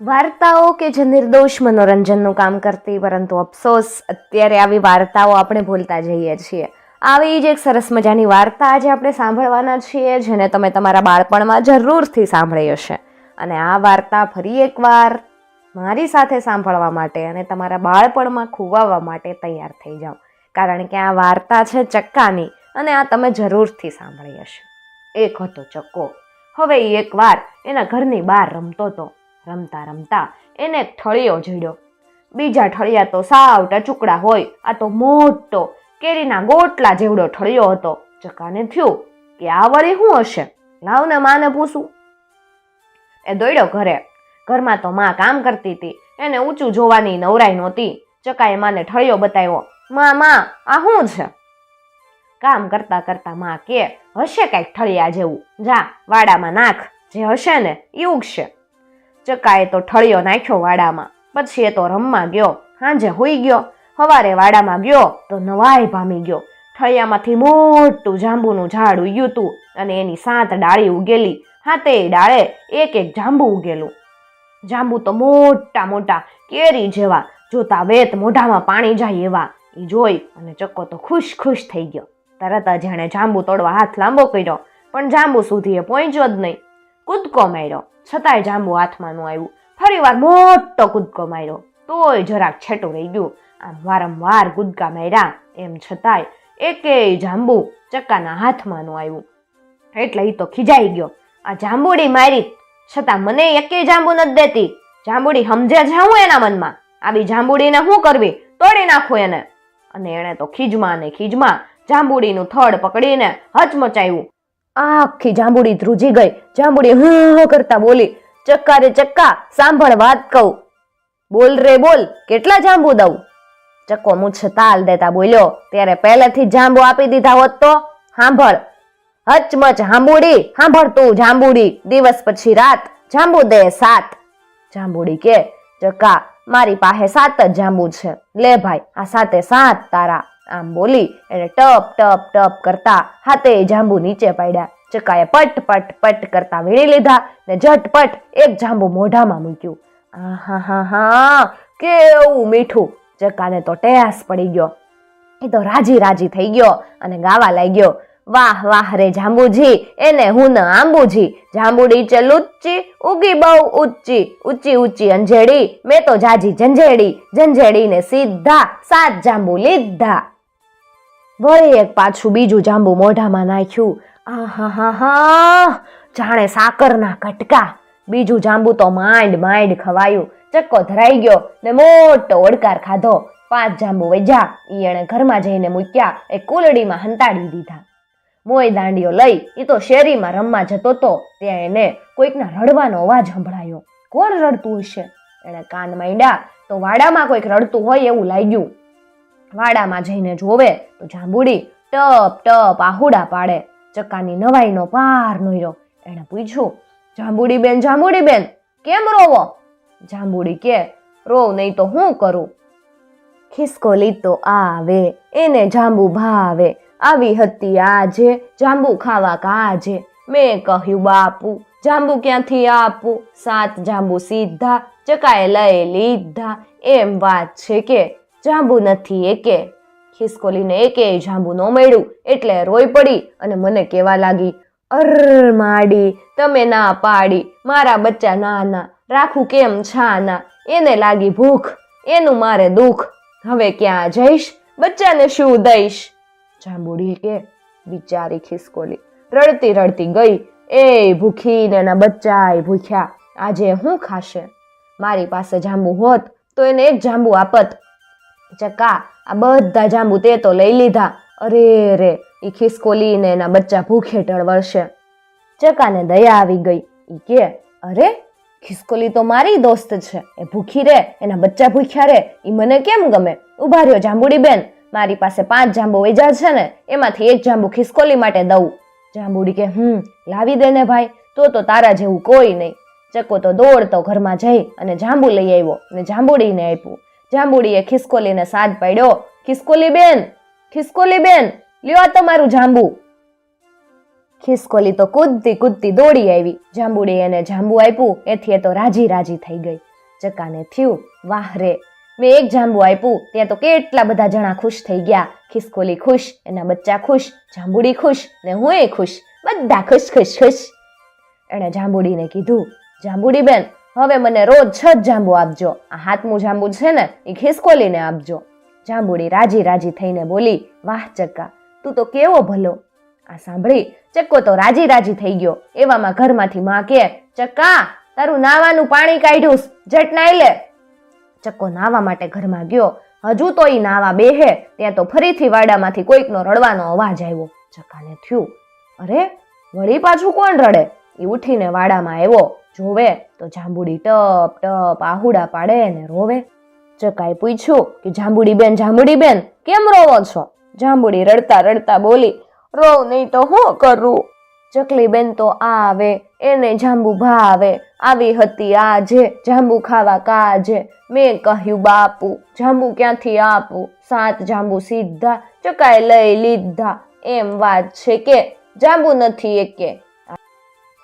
વાર્તાઓ કે જે નિર્દોષ મનોરંજનનું કામ કરતી, પરંતુ અફસોસ અત્યારે આવી વાર્તાઓ આપણે ભૂલતા જઈએ છીએ. આવી જ એક સરસ મજાની વાર્તા આજે આપણે સાંભળવાના છીએ, જેને તમે તમારા બાળપણમાં જરૂરથી સાંભળી હશે. અને આ વાર્તા ફરી એકવાર મારી સાથે સાંભળવા માટે અને તમારા બાળપણમાં ખુવાવવા માટે તૈયાર થઈ જાઓ, કારણ કે આ વાર્તા છે ચક્કાની અને આ તમે જરૂરથી સાંભળી હશે. એક હતો ચક્કો. હવે એકવાર એના ઘરની બહાર રમતો હતો. રમતા રમતા એને એક ઠળિયો જડ્યો. બીજા ઠળિયા તો સાવ ટચુકડા હોય, આ તો મોટો કેરીના ગોટલા જેવડો ઠળિયો હતો. ચક્કાને થયું કે આ વળી શું હશે, લાવ ને માને પૂછું. એ દોડ્યો ઘરે. ઘરમાં તો માં કામ કરતી હતી, એને ઊંચું જોવાની નવરાઈ નહોતી. ચક્કાએ માને ઠળિયો બતાવ્યો. માં આ શું છે? કામ કરતા કરતા માં કે હશે કઈક ઠળિયા જેવું, જા વાડામાં નાખ, જે હશે ને એ ઉગશે. ચક્કાએ તો ઠળિયો નાખ્યો વાડામાં. પછી એ તો રમવા ગયો. સાંજે હોઈ ગયો. સવારે વાડામાં ગયો તો નવાઈ પામી ગયો. ઠળિયામાંથી મોટું જાંબુનું ઝાડ ઉગ્યું હતું અને એની 7 ડાળી ઉગેલી. હાથે ડાળે એક એક જાંબુ ઉગેલું. જાંબુ તો મોટા મોટા કેરી જેવા, જોતા વેત મોઢામાં પાણી જાય એવા. એ જોઈ અને ચક્કો તો ખુશ ખુશ થઈ ગયો. તરત જ એણે જાંબુ તોડવા હાથ લાંબો કર્યો, પણ જાંબુ સુધી એ પહોંચ્યો જ નહીં. કૂદકો માર્યો, છતાંય જાંબુ હાથમાં ન આવ્યું. ફરી વાર મોટો કૂદકો માર્યો, તોય જરાક છેટું રહી ગયું. આમ વારંવાર કૂદકા માર્યા, એમ છતાંય એકેય જાંબુ ચક્કાના હાથમાં ન આવ્યું. એટલે એ તો ખીજાઈ ગયો. આ જાંબુડી મારી છતાં મને એકેય જાંબુ નથી દેતી. જાંબુડી સમજે છે હું એના મનમાં? આવી જાંબુડીને શું કરવી, તોડી નાખું એને. અને એણે તો ખીજમાં જાંબુડીનું થડ પકડીને હચમચાવ્યું. આખી જાંબુડી ધ્રુજી ગઈ. જાંબુડી હ કરતા બોલી, ચક્કા રે ચક્કા, સાંભળ વાત કહું. બોલ રે બોલ, કેટલા જાંબુ દઉં? ચક્કો મૂછ તાલ દેતા બોલ્યો, ત્યારે પહેલેથી જાંબુ આપી દીધા હોત તો? સાંભળ હચમચ જાંબુડી, સાંભળ તું જાંબુડી, દિવસ પછી રાત જાંબુ દે 7. જાંબુડી કે, ચક્કા મારી પાસે 7 જ જાંબુ છે, લે ભાઈ આ 7 તારા. આમ બોલી એને ટપ ટપ ટપ કરતા હાથે જાંબુ નીચે પાડ્યા. ચક્કાએ પટ પટ પટ કરતા વીણી લીધા ને ઝટપટ એક જાંબુ મોઢામાં મૂક્યું. આહા કેવું મીઠું! ચક્કાને તો ટેસ પડી ગયો. એ તો રાજી થઈ ગયો અને ગાવા લાગ્યો, વાહ વાહ રે જાંબુજી, એને હું ન આંબુજી. જાંબુડી છે લુચ્ચી, ઉગી બહુ ઊંચી, ઊંચી ઊંચી અંજેડી, મેં તો જાજી ઝંઝેડી, ઝંઝેડીને સીધા 7 જાંબુ લીધા. વળી એક પાછું બીજું જાંબુ મોઢામાં નાખ્યું. આહા જાણે સાકરના કટકા. બીજું જાંબુ તો માંડ ખવાયું. ચક્કો ધરાઈ ગયો ને મોટો ઓડકાર ખાધો. 5 જાંબુ વજ્યા. ઈ એણે ઘરમાં જઈને મૂક્યા, એ કુલડીમાં હંતાડી દીધા. મોય દાંડીઓ લઈ એ તો શેરીમાં રમવા જતો તો. ત્યાં એને કોઈકના રડવાનો અવાજ સંભળાયો. કોણ રડતું હશે? એણે કાન માંડ્યા તો વાડામાં કોઈક રડતું હોય એવું લાગ્યું. વાડામાં જઈને જોવે તો જાંબુડી ટપ ટપ આહુડા પાડે. ચક્કાની નવાઈનો પાર નોર્યો. એણે પૂછ્યું, જાંબુડી બેન કેમ રોવો? જાંબુડી કે, રોવ નહીં તો હું કરું? ખિસકોલી તો આવે, એને જાંબુ ભાવે, આવી હતી આજે જાંબુ ખાવા કાજે. મેં કહ્યું બાપુ જાંબુ ક્યાંથી આપું, 7 જાંબુ સીધા ચક્કાએ લઈ લીધા. એમ વાત છે કે જાંબુ નથી એકે. ખિસકોલીને એકેય જાંબુ ન મળ્યું એટલે રોઈ પડી અને મને કહેવા લાગી, અર માડી, તમે ના પાડી, મારા બચ્ચા નાના, રાખું કેમ છાના, એને લાગી ભૂખ, એનું મારે દુઃખ, હવે ક્યાં જઈશ, બચ્ચાને શું દઈશ? જાંબુડી કે, બિચારી ખિસકોલી રડતી ગઈ. એ ભૂખી ને એના બચ્ચાય ભૂખ્યા. આજે શું ખાશે? મારી પાસે જાંબુ હોત તો એને એક જાંબુ આપત. ચક્કા આ બધા જાંબુ તે તો લઈ લીધા. અરે રે, એ ખિસકોલી ને એના બચ્ચા ભૂખે ટળવળશે. ચક્કાને દયા આવી ગઈ. ઈ કે, અરે ખિસકોલી તો મારી દોસ્ત છે, એ ભૂખી રે, એના બચ્ચા ભૂખ્યા રે, ઈ મને કેમ ગમે? ઉભા રહ્યો જાંબુડી બેન, મારી પાસે 5 જાંબુ વેજા છે ને, એમાંથી એક જાંબુ ખિસકોલી માટે દઉં. જાંબુડી કે, લાવી દે ને ભાઈ, તો તારા જેવું કોઈ નહીં. ચક્કો તો દોડતો ઘરમાં જઈ અને જાંબુ લઈ આવ્યો અને જાંબુડીને આપ્યું. જાંબુડીએ ખિસકોલીને સાદ પાડ્યો, ખિસકોલી બેન લ્યો તમારું જાંબુ. ખિસકોલી તો કૂદતી કૂદતી દોડી આવી. જાંબુડી એને જાંબુ આપ્યું એથી એ તો રાજી રાજી થઈ ગઈ. ચકાને થયું, વાહ રે, મેં એક જાંબુ આપ્યું ત્યાં તો કેટલા બધા જણા ખુશ થઈ ગયા. ખિસકોલી ખુશ, એના બચ્ચા ખુશ, જાંબુડી ખુશ ને હું એ ખુશ, બધા ખુશ ખુશ ખુશ. એણે જાંબુડીને કીધું, જાંબુડી બેન, હવે મને રોજ 6 જાંબુ આપજો. આ 7મું જાંબુ છે ને એ ખિસકોલીને આપજો. જાંબુડી રાજી રાજી થઈને બોલી, વાહ ચક્કા, તું તો કેવો ભલો. આ સાંભળી ચક્કો તો રાજી રાજી થઈ ગયો. એવામાં ઘરમાંથી માં કે, ચક્કા, તારું નાવાનું પાણી કાઢ્યું, જટ નાઈ લે. ચક્કો નાવા માટે ઘરમાં ગયો. હજુ તો ઈ નાવા બેહે ત્યાં તો ફરીથી વાડામાંથી કોઈકનો રડવાનો અવાજ આવ્યો. ચક્કાને થયું, અરે વળી પાછું કોણ રડે? એ ઉઠીને વાડામાં આવ્યો. જોવે તો જાંબુડી ટપ ટપ આહુડા પાડે ને રોવે. ચકાએ પૂછ્યું કે જાંબુડી બેન, કેમ રોવો છો? જાંબુડી રડતા રડતા બોલી, રોવ નહીં તો હું કરું? ચકલી બેન તો આવે, એને જાંબુ ભાવે, આવી હતી આજે, જાંબુ ખાવા કાજે. મેં કહ્યું બાપુ, જાંબુ ક્યાંથી આપું? 7 જાંબુ સીધા ચકાએ લઈ લીધા. એમ વાત છે કે જાંબુ નથી એકે.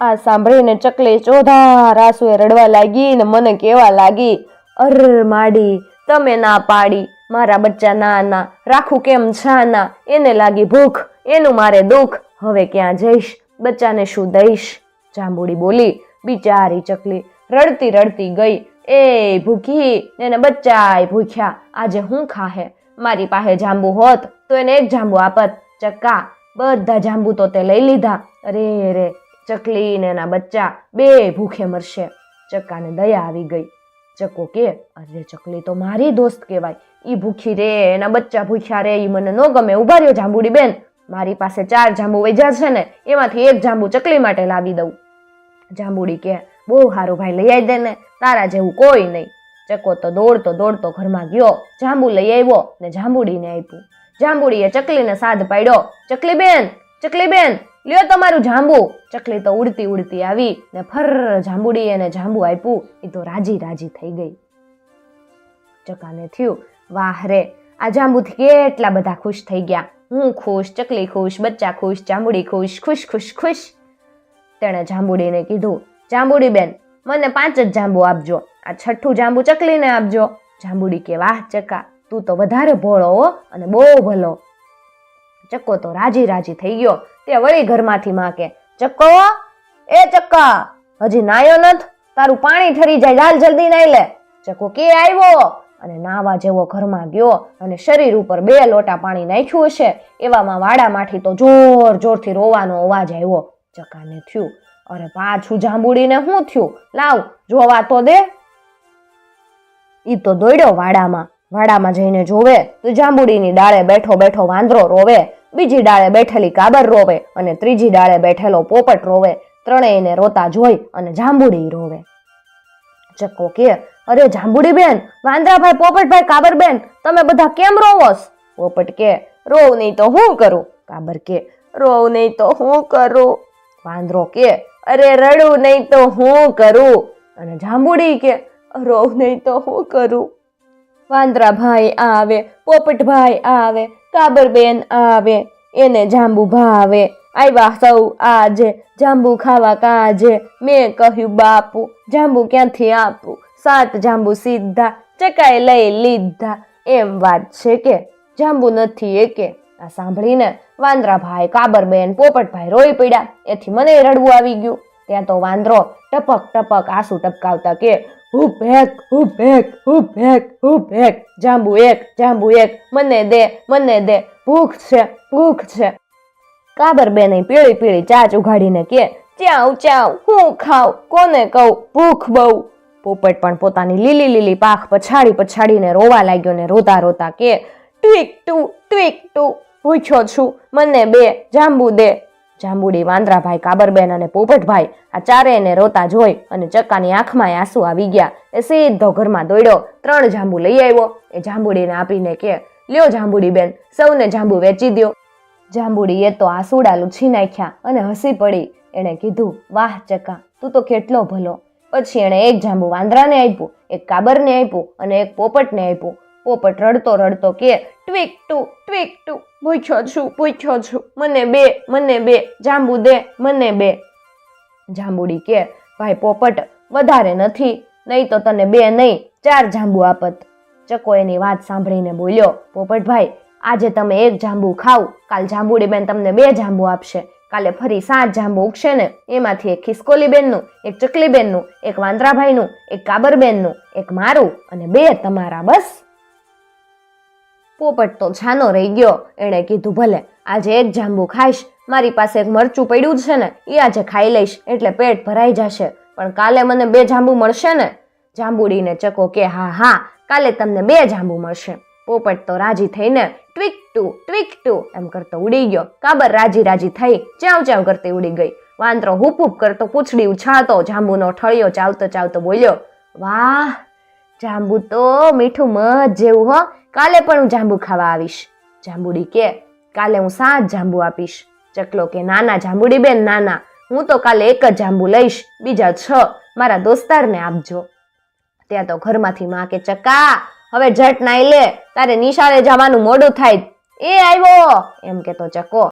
આ સાંભળીને ચકલી ચોધાર આંસુએ રડવા લાગી ને મને કેવા લાગી, અર માડી, તમે ના પાડી, મારા બચ્ચા નાના, રાખું કેમ છાના? એને લાગી ભૂખ, એનું મારે દુઃખ, હવે ક્યાં જઈશ? બચ્ચાને શું દઈશ? જાંબુડી બોલી. બિચારી ચકલી રડતી રડતી ગઈ. એ ભૂખી, એને બચ્ચાય ભૂખ્યા, આજે હું ખાહે? મારી પાસે જાંબુ હોત તો એને 1 જાંબુ આપત. ચક્કા, બધા જાંબુ તો તે લઈ લીધા. અરે રે, ચકલી ને એના બચ્ચા 2 ભૂખે મરશે. ચક્કાને દયા આવી ગઈ. ચક્કો કે, અરે ચકલી તો મારી દોસ્ત કહેવાય, ઈ ભૂખી રે, એના બચ્ચા ભૂખ્યા રે, ઈ મને ન ગમે. ઉભા રહ્યો જાંબુડી બેન, મારી પાસે 4 જાંબુ વેચ્યા છે ને, એમાંથી 1 જાંબુ ચકલી માટે લાવી દઉં. જાંબુડી કે, બહુ સારું ભાઈ, લઈ આવી દે ને, તારા જેવું કોઈ નહીં. ચક્કો તો દોડતો દોડતો ઘરમાં ગયો, જાંબુ લઈ આવ્યો ને જાંબુડીને આપ્યું. જાંબુડીએ ચકલીને સાદ પાડ્યો, ચકલી બેન, લ્યો તમારું જાંબુ. ચકલી તો ઉડતી ઉડતી આવી ને ફર જાંબુડી એને જાંબુ આપ્યું. એ તો રાજી રાજી થઈ ગઈ. ચકાને થયું, વાહ રે, આ જાંબુથી કેટલા બધા ખુશ થઈ ગયા. હું ખુશ, ચકલી ખુશ, બચ્ચા ખુશ, જાંબુડી ખુશ, ખુશ ખુશ ખુશ. તેણે જાંબુડીને કીધું, જાંબુડી બેન, મને 5 જ જાંબુ આપજો. આ 6થું જાંબુ ચકલીને આપજો. જાંબુડી કે, વાહ ચક્કા, તું તો વધારે ભોળો હો અને બહુ ભલો. ચક્કો તો રાજી રાજી થઈ ગયો. તે વળી ઘરમાંથી માં કે, ચક્કો, એ ચક્કા, હજી નાયો નથ? તારું પાણી ઠરી જાય, હાલ જલ્દી નાઈ લે. ચક્કો કે આવ્યો અને નાવા જેવો ઘરમાં ગયો અને શરીર ઉપર 2 લોટા પાણી નાખ્યું હશે. એવામાં વાડામાંથી તો જોર જોરથી રોવાનો અવાજ આવ્યો. ચક્કાને થયું, અરે પાછું જાંબુડીને શું થયું? લાવ જોવા તો દે. ઈ તો દોડ્યો વાડામાં જઈને જોવે તો જાંબુડીની ડાળે બેઠો બેઠો વાંદરો રોવે, બીજી ડાળે બેઠેલી કાબર રોવે અને ત્રીજી ડાળે બેઠેલો પોપટ રોવે. ત્રણેયને રોતા જોઈ અને જાંબુડી રોવે. ચક્કો કે, અરે જાંબુડી બેન, વાંદરાભાઈ, પોપટભાઈ, કાબર બેન, તમે બધા કેમ રોવોસ? પોપટ કે, રોવ નહીં તો હું કરું? કાબર કે, રોવ નહીં તો હું કરું? વાંદરો કે, અરે રડું નહીં તો હું કરું? અને જાંબુડી કે, રોવ નહીં તો હું કરું? વાંદરાભાઈ આવે, પોપટભાઈ આવે, કાબરબેન આવે, એને જાંબુ ભાવે, આવ્યા સૌ આજે, જાંબુ ખાવા કાજે. મેં કહ્યું બાપુ, જાંબુ ક્યાંથી આપું? 7 જાંબુ સીધા ચકાએ લઈ લીધા. એમ વાત છે કે જાંબુ નથી એકે. આ સાંભળીને વાંદરાભાઈ, કાબરબેન, પોપટભાઈ રોઈ પડ્યા. એથી મને રડવું આવી ગયું. ત્યાં તો વાંદરો ટપક ટપક આંસુ ટપકાવતા કે, હુપ હેક, જાંબુ એક, મને દે, ભૂખ છે. કાબરબેને પીળી પીળી ચાચ ઉઘાડીને કે, ચાવ, હું ખાવ, કોને કહું, ભૂખ બહુ. પોપટ પણ પોતાની લીલી લીલી પાખ પછાડીને રોવા લાગ્યો ને રોતા રોતા કે, ટ્વીક ટુ, ભૂખ્યો છું, મને 2 જાંબુ દે. જાંબુડી, વાંદરાભાઈ, કાબરબેન અને પોપટભાઈ આ ચારેયને રોતા જોઈ અને ચક્કાની આંખમાં આંસુ આવી ગયા. એ સીધો ઘરમાં દોડ્યો, 3 જાંબુ લઈ આવ્યો. એ જાંબુડીને આપીને કે, લ્યો જાંબુડી બેન, સૌને જાંબુ વેચી દ્યો. જાંબુડીએ તો આંસુડા લૂછી નાખ્યા અને હસી પડી. એણે કીધું, વાહ ચક્કા, તું તો કેટલો ભલો. પછી એણે 1 જાંબુ વાંદરાને આપ્યું, 1 કાબરને આપ્યું અને 1 પોપટને આપ્યું. પોપટ રડતો રડતો કે, ટ્વીક ટુ, પૂછ્યો છું, મને બે જાંબુ દે, મને બે. જાંબુડી કે, ભાઈ પોપટ, વધારે નથી, નહીં તો તને 2 નહીં 4 જાંબુ આપત. ચકો એની વાત સાંભળીને બોલ્યો, પોપટભાઈ, આજે તમે 1 જાંબુ ખાવ, કાલ જાંબુડી બેન તમને 2 જાંબુ આપશે, કાલે ફરી 7 જાંબુ ઉગશે ને, એમાંથી 1 ખિસકોલી બેનનું, 1 ચકલી બેનનું, 1 વાંદરાભાઈનું, 1 કાબરબેનનું, 1 મારું અને 2 તમારા. બસ. પોપટ તો છાનો રહી ગયો. એણે કીધું, ભલે આજે 1 જાંબુ ખાઈશ, મારી પાસે 1 મરચું પડ્યું છે ને, એ આજે ખાઈ લઈશ એટલે પેટ ભરાઈ જશે, પણ કાલે મને 2 જાંબુ મળશે ને. જાંબુડીને ચકો કે, હા, કાલે તમને 2 જાંબુ મળશે. પોપટ તો રાજી થઈને ટ્વીક ટુ એમ કરતો ઉડી ગયો. કાબર રાજી થઈ ચાવ કરતી ઉડી ગઈ. વાંદરો હુપ કરતો પૂંછડી ઉછાળતો જાંબુનો ઠળિયો ચાવતો બોલ્યો, વાહ, જાંબુ તો મીઠું મધ જેવું હો, કાલે પણ હું જાંબુ ખાવા આવીશ. જાંબુડી કે, કાલે હું 7 જાંબુ આપીશ. ચકલો કે, નાના જાંબુડી બેન, નાના, હું તો કાલે 1 જ જાંબુ લઈશ, બીજા 6 મારા દોસ્તારને આપજો. ત્યાં તો ઘરમાંથી માં કે, ચકા, હવે ઝટ નાઈ લે, તારે નિશાળે જવાનું મોડું થાય. એ આવ્યો એમ કેતો ચકો